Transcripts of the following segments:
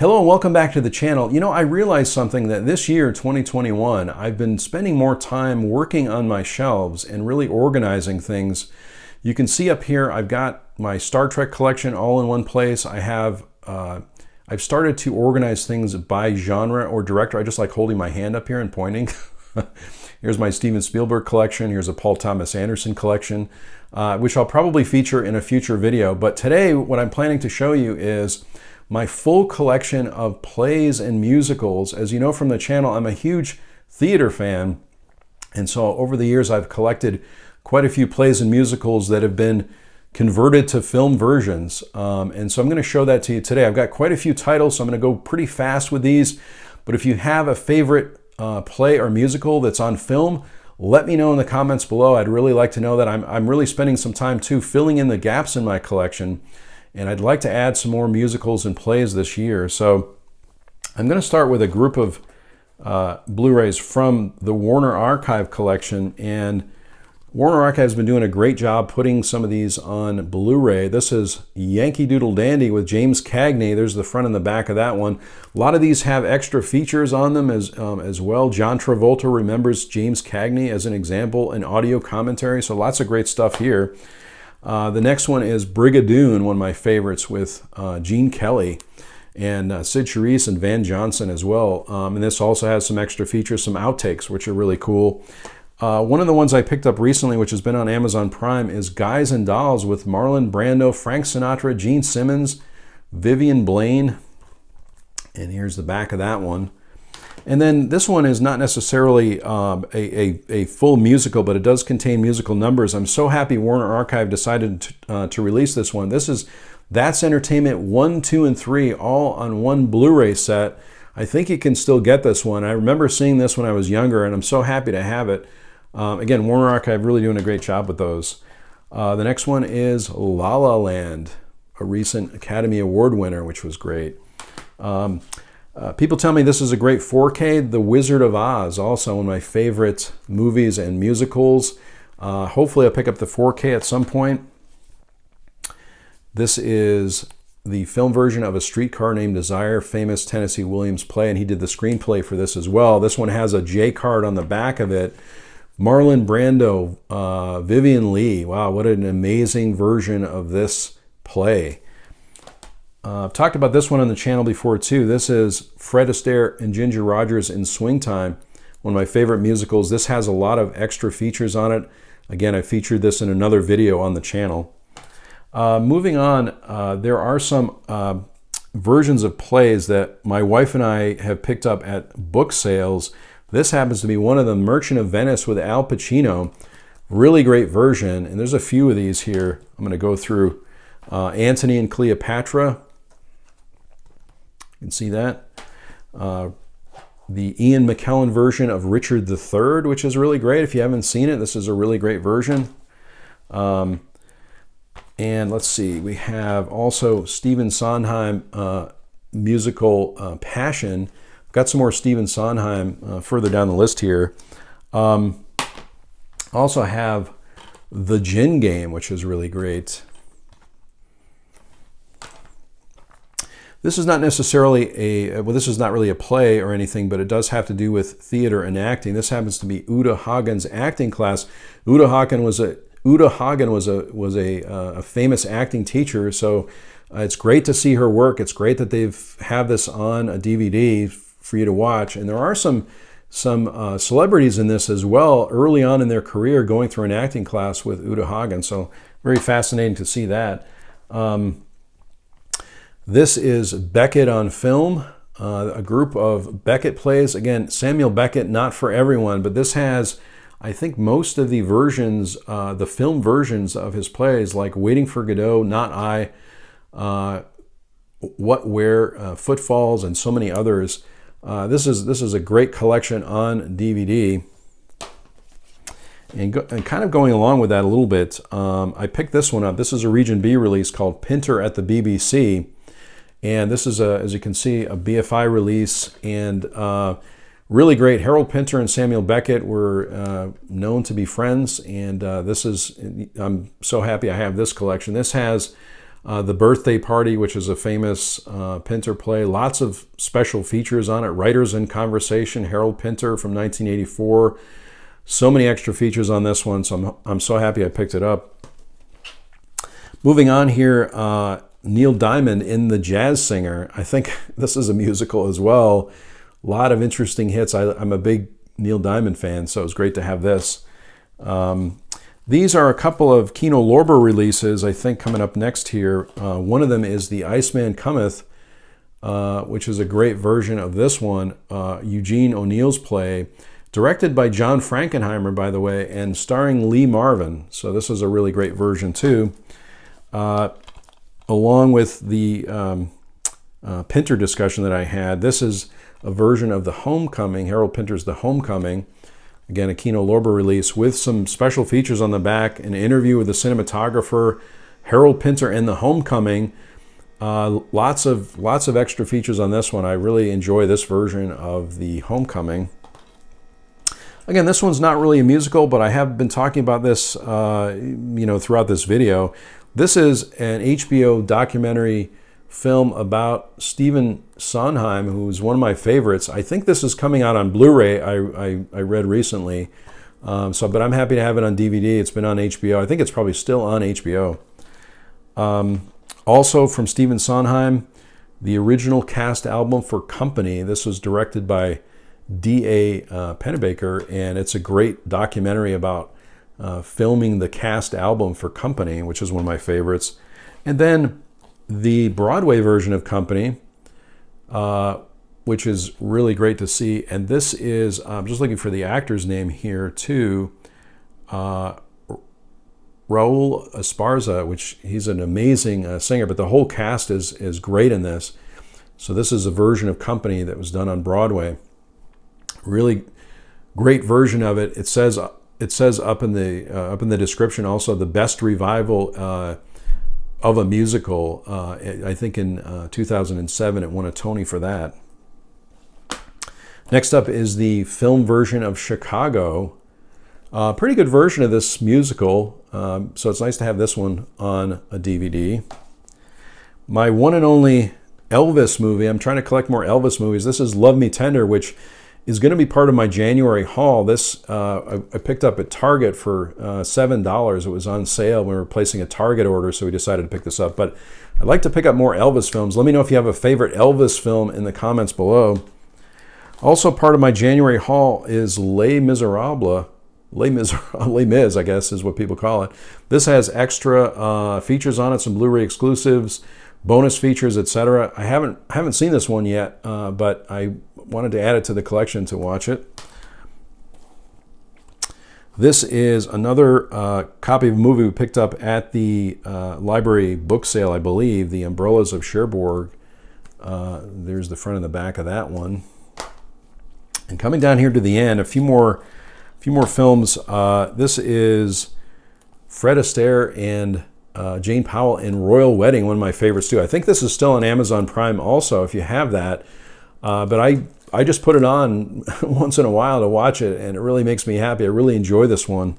Hello and welcome back to the channel. You know, I realized something that this year, 2021, I've been spending more time working on my shelves and really organizing things. You can see up here, I've got my Star Trek collection all in one place. I've started to organize things by genre or director. I just like holding my hand up here and pointing. Here's my Steven Spielberg collection. Here's a Paul Thomas Anderson collection, which I'll probably feature in a future video. But today, what I'm planning to show you is my full collection of plays and musicals. As you know from the channel, I'm a huge theater fan. And so over the years, I've collected quite a few plays and musicals that have been converted to film versions. And so I'm going to show that to you today. I've got quite a few titles, so I'm going to go pretty fast with these. But if you have a favorite play or musical that's on film, let me know in the comments below. I'd really like to know that. I'm really spending some time too filling in the gaps in my collection. And I'd like to add some more musicals and plays this year. So I'm going to start with a group of Blu-rays from the Warner Archive collection. And Warner Archive has been doing a great job putting some of these on Blu-ray. This is Yankee Doodle Dandy with James Cagney. There's the front and the back of that one. A lot of these have extra features on them as well. John Travolta remembers James Cagney as an example, an audio commentary. So lots of great stuff here. The next one is Brigadoon, one of my favorites, with Gene Kelly and Sid Charisse and Van Johnson as well. And this also has some extra features, some outtakes, which are really cool. One of the ones I picked up recently, which has been on Amazon Prime, is Guys and Dolls with Marlon Brando, Frank Sinatra, Gene Simmons, Vivian Blaine. And here's the back of that one. And then this one is not necessarily a full musical, but it does contain musical numbers. I'm so happy Warner Archive decided to release this one. This is That's Entertainment 1, 2, and 3, all on one Blu-ray set. I think you can still get this one. I remember seeing this when I was younger, and I'm so happy to have it. Again, Warner Archive really doing a great job with those. The next one is La La Land, a recent Academy Award winner, which was great. People tell me this is a great 4K. The Wizard of Oz, also one of my favorite movies and musicals. Hopefully I'll pick up the 4K at some point. This is the film version of A Streetcar Named Desire, famous Tennessee Williams play, and he did the screenplay for this as well. This one has a J card on the back of it. Marlon Brando, Vivian Leigh. Wow, what an amazing version of this play. I've talked about this one on the channel before too. This is Fred Astaire and Ginger Rogers in Swing Time, one of my favorite musicals. This has a lot of extra features on it. Again, I featured this in another video on the channel. Moving on, there are some versions of plays that my wife and I have picked up at book sales. This happens to be one of them, Merchant of Venice with Al Pacino. Really great version, and there's a few of these here. I'm going to go through Antony and Cleopatra. You can see that. The Ian McKellen version of Richard III, which is really great. If you haven't seen it, this is a really great version. And let's see, we have also Stephen Sondheim musical Passion. Got some more Stephen Sondheim further down the list here. Also have The Gin Game, which is really great. This is not necessarily this is not really a play or anything, but it does have to do with theater and acting. This happens to be Uta Hagen's acting class. Uta Hagen was a famous acting teacher, so it's great to see her work. It's great that they've have this on a DVD for you to watch. And there are some celebrities in this as well, early on in their career, going through an acting class with Uta Hagen. So very fascinating to see that. This is Beckett on Film, a group of Beckett plays. Again, Samuel Beckett, not for everyone, but this has, I think, most of the versions, the film versions of his plays, like Waiting for Godot, Not I, What, Where, Footfalls, and so many others. This is a great collection on DVD. And kind of going along with that a little bit, I picked this one up. This is a Region B release called Pinter at the BBC. And this is, as you can see, a BFI release, and really great. Harold Pinter and Samuel Beckett were known to be friends, and I'm so happy I have this collection. This has The Birthday Party, which is a famous Pinter play. Lots of special features on it. Writers in Conversation, Harold Pinter from 1984. So many extra features on this one, so I'm so happy I picked it up. Moving on here, Neil Diamond in The Jazz Singer. I think this is a musical as well. A lot of interesting hits. I'm a big Neil Diamond fan, so it was great to have this. These are a couple of Kino Lorber releases, I think, coming up next here. One of them is The Iceman Cometh, which is a great version of this one, Eugene O'Neill's play, directed by John Frankenheimer, by the way, and starring Lee Marvin. So this is a really great version, too. Along with the Pinter discussion that I had, this is a version of The Homecoming, Harold Pinter's The Homecoming. Again, a Kino Lorber release with some special features on the back, an interview with the cinematographer, Harold Pinter and The Homecoming. Lots of extra features on this one. I really enjoy this version of The Homecoming. Again, this one's not really a musical, but I have been talking about this throughout this video. This is an HBO documentary film about Stephen Sondheim, who's one of my favorites. I think this is coming out on Blu-ray, I read recently. But I'm happy to have it on DVD. It's been on HBO. I think it's probably still on HBO. Also from Stephen Sondheim, the original cast album for Company. This was directed by D.A. Pennebaker, and it's a great documentary about filming the cast album for Company, which is one of my favorites. And then the Broadway version of Company, which is really great to see. And this is, I'm just looking for the actor's name here too, Raul Esparza, which he's an amazing singer, but the whole cast is great in this. So this is a version of Company that was done on Broadway. Really great version of it. It says up in the description also the best revival of a musical. I think in 2007 it won a Tony for that. Next up is the film version of Chicago. Pretty good version of this musical, so it's nice to have this one on a DVD. My one and only Elvis movie. I'm trying to collect more Elvis movies. This is Love Me Tender, which is going to be part of my January haul. This I picked up at Target for $7. It was on sale. We were placing a Target order, so we decided to pick this up. But I'd like to pick up more Elvis films. Let me know if you have a favorite Elvis film in the comments below. Also part of my January haul is Les Miserables. Les Mis, I guess, is what people call it. This has extra features on it, some Blu-ray exclusives, bonus features, etc. I haven't seen this one yet, but I wanted to add it to the collection to watch it. This is another copy of a movie we picked up at the library book sale, I believe, The Umbrellas of Cherbourg. There's the front and the back of that one. And coming down here to the end, a few more films. This is Fred Astaire and Jane Powell in Royal Wedding, one of my favorites too. I think this is still on Amazon Prime also, if you have that. But I just put it on once in a while to watch it, and it really makes me happy. I really enjoy this one.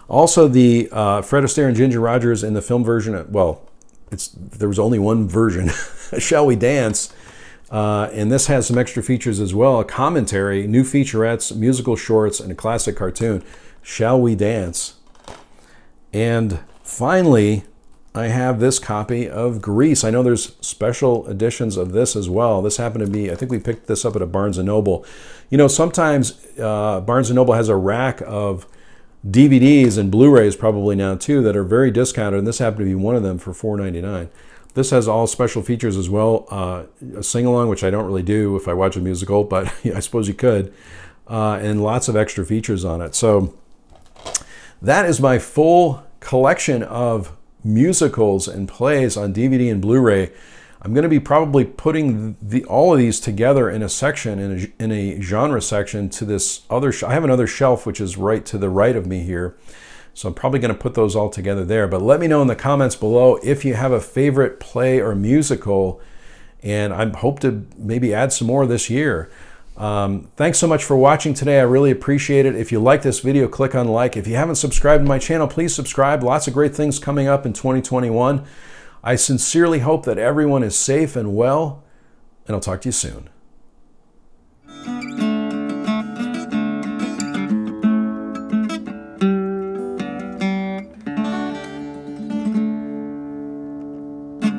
Also, the Fred Astaire and Ginger Rogers in the film version, there was only one version, Shall We Dance? And this has some extra features as well, a commentary, new featurettes, musical shorts, and a classic cartoon, Shall We Dance? And finally, I have this copy of Grease. I know there's special editions of this as well. This happened to be, I think we picked this up at a Barnes & Noble. You know, sometimes Barnes & Noble has a rack of DVDs and Blu-rays probably now too that are very discounted, and this happened to be one of them for $4.99. This has all special features as well, a sing-along, which I don't really do if I watch a musical, but I suppose you could, and lots of extra features on it. So that is my full collection of musicals and plays on DVD and Blu-ray. I'm going to be probably putting all of these together in a section, in a genre section to this other. I have another shelf which is right to the right of me here. So I'm probably going to put those all together there. But let me know in the comments below if you have a favorite play or musical, and I hope to maybe add some more this year. Thanks so much for watching today. I really appreciate it. If you like this video, click on like. If you haven't subscribed to my channel, please subscribe. Lots of great things coming up in 2021. I sincerely hope that everyone is safe and well, and I'll talk to you soon.